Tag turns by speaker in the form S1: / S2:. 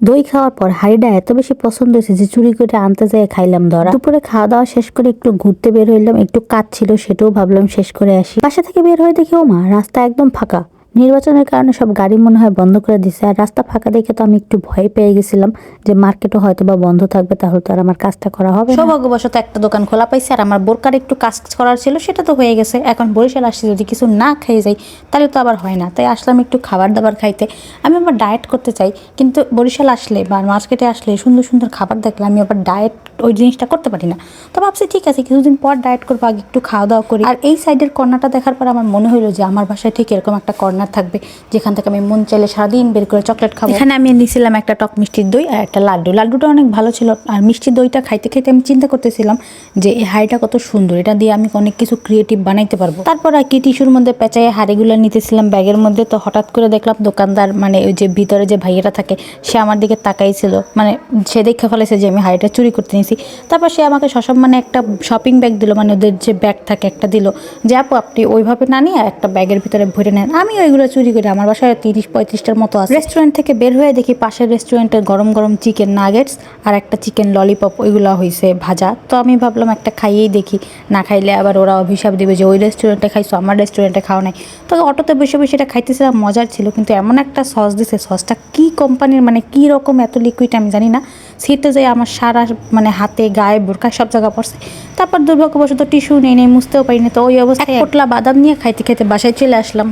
S1: দই খাওয়ার পর হাঁড়িটা এত বেশি পছন্দ হয়েছে যে চুরি করে আনতে যেয়ে খাইলাম ধরা। দুপুরে খাওয়া দাওয়া শেষ করে একটু ঘুরতে বের হইলাম, একটু কাজ ছিল সেটাও ভাবলাম শেষ করে আসি। বাসা থেকে বের হয়ে দেখি মা রাস্তা একদম ফাঁকা। নির্বাচনের কারণে সব গাড়ি মনে হয় বন্ধ করে দিছে। আর রাস্তা ফাঁকা দেখে তো আমি একটু ভয় পেয়ে গেছিলাম যে মার্কেটও হয়তো বা বন্ধ থাকবে, তাহলে তো আর আমার কাজটা করা হবে না।
S2: সৌভাগ্যবশত একটা দোকান খোলা পাইছে আর আমার বোরকার একটু কাজ করার ছিল, সেটা তো হয়ে গেছে। এখন বরিশাল আসছি, যদি কিছু না খেয়ে যাই তাহলে তো আবার হয় না, তাই আসলাম একটু খাবার দাবার খাইতে। আমি আবার ডায়েট করতে চাই, কিন্তু বরিশাল আসলে বা মার্কেটে আসলে সুন্দর সুন্দর খাবার দেখলে আমি আবার ডায়েট ওই জিনিসটা করতে পারি না। তো ভাবছি ঠিক আছে কিছুদিন পর ডায়েট করবো, আগে একটু খাওয়া দাওয়া করি। আর এই সাইডের কর্নারটা দেখার পর আমার মনে হলো যে আমার বাসায় ঠিক এরকম একটা কর্নার থাকবে যেখান থেকে আমি মন চাইলে সারাদিন বের করে চকলেট খাবো। এখানে আমি নিয়েছিলাম একটা টক মিষ্টির দই আর একটা লাড্ডু। লাড্ডুটা অনেক ভালো ছিল, আর মিষ্টি দইটা খাইতে খাইতে আমি চিন্তা করতেছিলাম যে এই হাঁড়িটা কত সুন্দর, এটা দিয়ে আমি অনেক কিছু ক্রিয়েটিভ বানাইতে পারবো। তারপর আর কি টিস্যুর মধ্যে পেঁচাই হাঁড়িগুলো নিতেছিলাম ব্যাগের মধ্যে। তো হঠাৎ করে দেখলাম দোকানদার, মানে ওই যে ভিতরে যে ভাইয়েরা থাকে, সে আমার দিকে তাকাইছিল, মানে সে দেখে ফেলেছে যে আমি হাঁড়িটা চুরি করতে নিয়েছি। তারপর সে আমাকে সসম্মানে একটা শপিং ব্যাগ দিল, মানে ওদের যে ব্যাগ থাকে একটা দিল, যে আপু আপনি ওইভাবে না নিয়ে একটা ব্যাগের ভিতরে ভরে নেন। আমি ওইগুলো চুরি করি, আমার বাসায় 30-35টার মতো আছে। রেস্টুরেন্ট থেকে বের হয়ে দেখি পাশের রেস্টুরেন্টের গরম গরম চিকেন নাগেটস আর একটা চিকেন ললিপপ ওইগুলো হয়েছে ভাজা। তো আমি ভাবলাম একটা খাইয়েই দেখি, না খাইলে আবার ওরা অভিশাপ দিবে যে ওই রেস্টুরেন্টে খাইছো আমার রেস্টুরেন্টে খাও নাই। তো অটোতে বসে বসে এটা খাইতেছিলাম, মজার ছিল, কিন্তু এমন একটা সস দিছে, সসটা কী কোম্পানির, মানে কী রকম এত লিকুইড আমি জানি না। সিটে যাই আমার সারা মানে হাতে গায়ে বোরকা সব জায়গা পড়ছে। তারপর দুর্ভাগ্যবশত টিস্যু নেই মুছতেও পারিনি। তো ওই অবস্থায় এক পোটলা বাদাম নিয়ে খাইতে খাইতে বাসায় চলে আসলাম।